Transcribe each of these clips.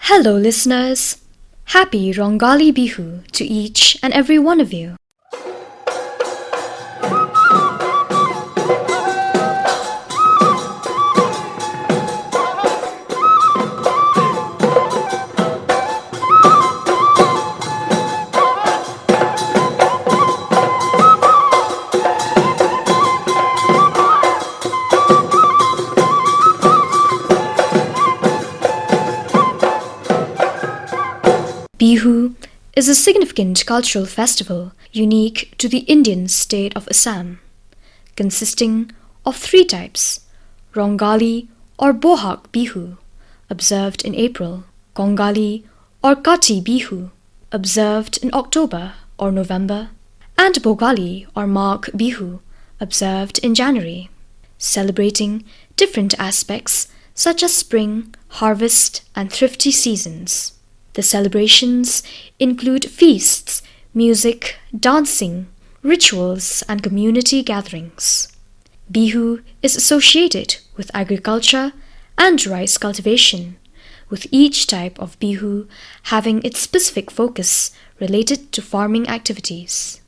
Hello, listeners. Happy Rongali Bihu to each and every one of you. Bihu is a significant cultural festival unique to the Indian state of Assam, consisting of three types: Rongali or Bohag Bihu, observed in April; Kongali or Kati Bihu, observed in October or November; and Bogali or Magh Bihu, observed in January, celebrating different aspects such as spring, harvest, and thrifty seasons. The celebrations include feasts, music, dancing, rituals, and community gatherings. Bihu is associated with agriculture and rice cultivation, with each type of Bihu having its specific focus related to farming activities.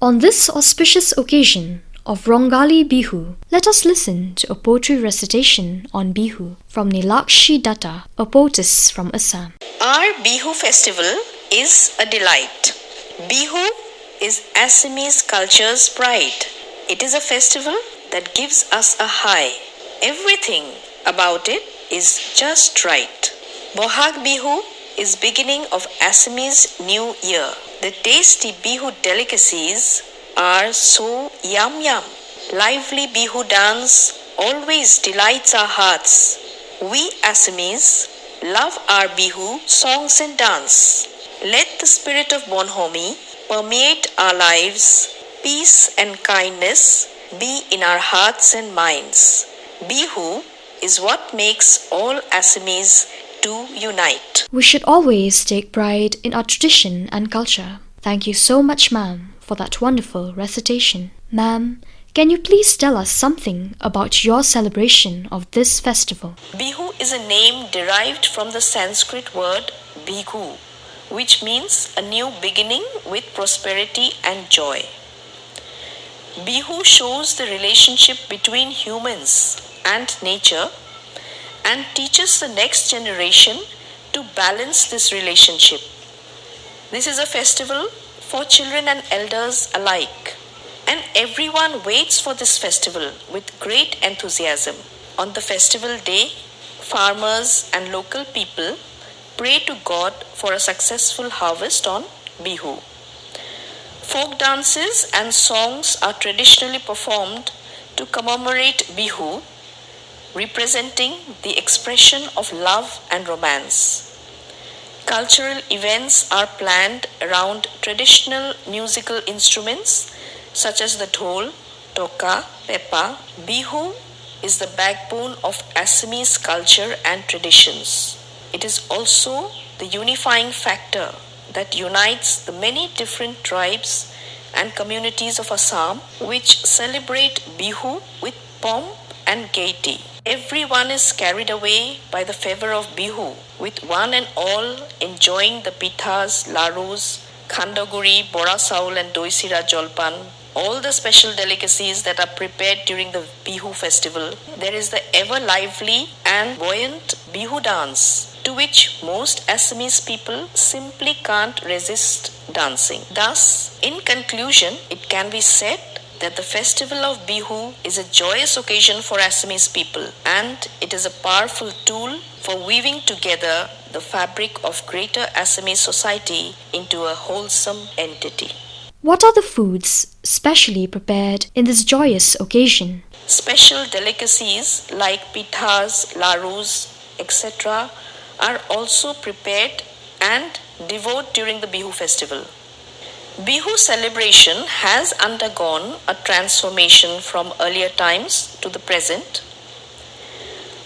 On this auspicious occasion of Rongali Bihu, let us listen to a poetry recitation on Bihu from Neelakshi Dutta, a poetess from Assam. Our Bihu festival is a delight. Bihu is Assamese culture's pride. It is a festival that gives us a high. Everything about it is just right. Bohag Bihu is beginning of Assamese New Year. The tasty Bihu delicacies are so yum. Lively Bihu dance always delights our hearts. We Assamese love our Bihu songs and dance. Let the spirit of bonhomie permeate our lives. Peace and kindness be in our hearts and minds. Bihu is what makes all Assamese to unite. We should always take pride in our tradition and culture. Thank you so much, ma'am, for that wonderful recitation. Ma'am, can you please tell us something about your celebration of this festival? Bihu is a name derived from the Sanskrit word Bihu, which means a new beginning with prosperity and joy. Bihu shows the relationship between humans and nature and teaches the next generation to balance this relationship. This is a festival for children and elders alike, and everyone waits for this festival with great enthusiasm. On the festival day, farmers and local people pray to God for a successful harvest on Bihu. Folk dances and songs are traditionally performed to commemorate Bihu, representing the expression of love and romance. Cultural events are planned around traditional musical instruments such as the dhol, toka, pepa. Bihu is the backbone of Assamese culture and traditions. It is also the unifying factor that unites the many different tribes and communities of Assam, which celebrate Bihu with pomp and gaiety. Everyone is carried away by the fervor of Bihu, with one and all enjoying the pithas, larus, khandaguri, bora saul and doi sira jolpan, all the special delicacies that are prepared during the Bihu festival. There is the ever lively and buoyant Bihu dance, to which most Assamese people simply can't resist dancing. Thus, in conclusion, it can be said that the festival of Bihu is a joyous occasion for Assamese people, and it is a powerful tool for weaving together the fabric of greater Assamese society into a wholesome entity. What are the foods specially prepared in this joyous occasion? Special delicacies like pithas, larus, etc. are also prepared and devoured during the Bihu festival. Bihu celebration has undergone a transformation from earlier times to the present.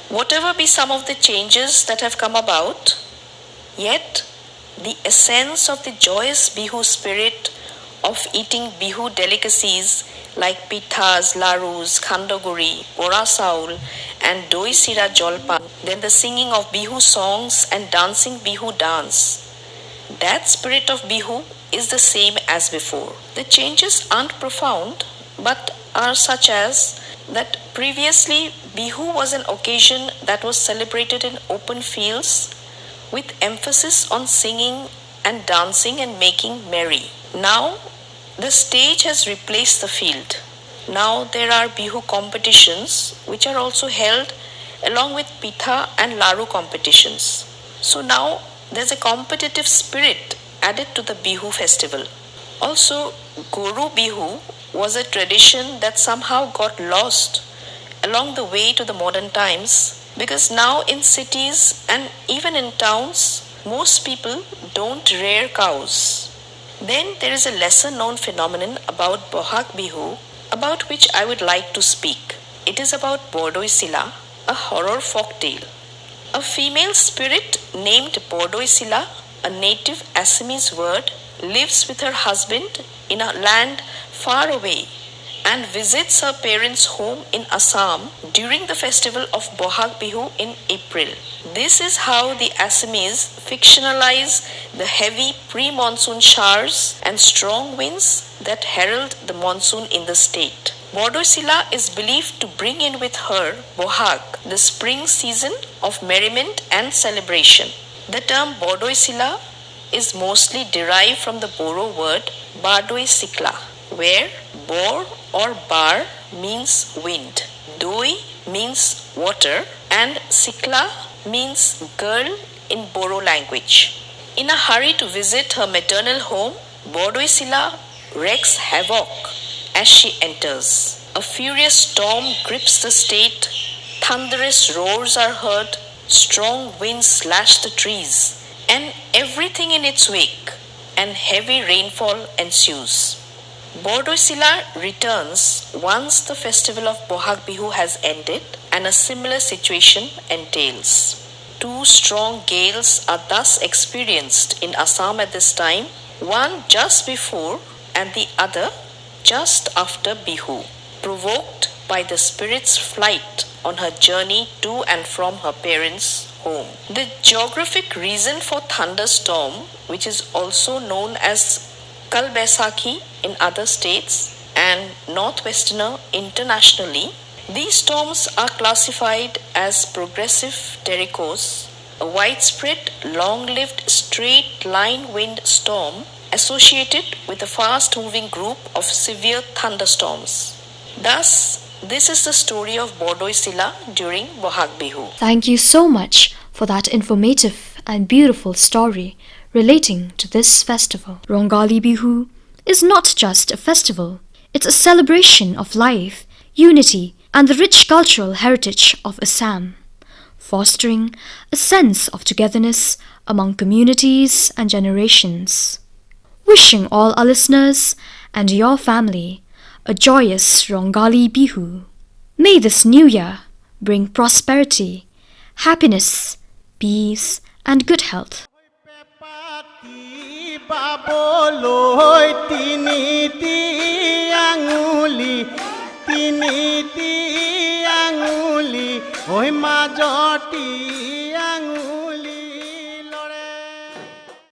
Whatever be some of the changes that have come about, yet the essence of the joyous Bihu spirit of eating Bihu delicacies like pithas, larus, khandaguri, bora saul and Doi Sira Jolpan, then the singing of Bihu songs and dancing Bihu dance. That spirit of Bihu is the same as before. The changes aren't profound, but are such as that previously Bihu was an occasion that was celebrated in open fields with emphasis on singing and dancing and making merry. Now the stage has replaced the field. Now there are Bihu competitions which are also held along with Pitha and Laru competitions. So now there's a competitive spirit added to the Bihu festival. Also, Guru Bihu was a tradition that somehow got lost along the way to the modern times because now in cities and even in towns, most people don't rear cows. Then there is a lesser known phenomenon about Bohag Bihu about which I would like to speak. It is about Bordoi Sila, a horror folk tale. A female spirit named Bordoi Sila, a native Assamese word, lives with her husband in a land far away and visits her parents' home in Assam during the festival of Bohag Bihu in April. This is how the Assamese fictionalize the heavy pre-monsoon showers and strong winds that herald the monsoon in the state. Bordosila is believed to bring in with her Bohag, the spring season of merriment and celebration. The term Bordosila is mostly derived from the Boro word Bardoi Sikla, where Bor or Bar means wind, Doi means water, and Sikla means girl in Boro language. In a hurry to visit her maternal home, Bordoi Sila wreaks havoc as she enters. A furious storm grips the state, thunderous roars are heard, strong winds slash the trees, and everything in its wake, and heavy rainfall ensues. Bordoi Sila returns once the festival of Bohag Bihu has ended and a similar situation entails. Two strong gales are thus experienced in Assam at this time, one just before and the other just after Bihu, provoked by the spirit's flight on her journey to and from her parents' home. The geographic reason for thunderstorm, which is also known as Kal Baisakhi in other states and Northwesterner internationally, these storms are classified as progressive terracos, a widespread, long-lived straight line wind storm associated with a fast-moving group of severe thunderstorms. Thus, this is the story of Bordoi Sila during Bohag Bihu. Thank you so much for that informative and beautiful story relating to this festival. Rongali Bihu is not just a festival, it's a celebration of life, unity, and the rich cultural heritage of Assam, fostering a sense of togetherness among communities and generations. Wishing all our listeners and your family a joyous Rongali Bihu. May this new year bring prosperity, happiness, peace, and good health. Tiniti anguli, oi majoti.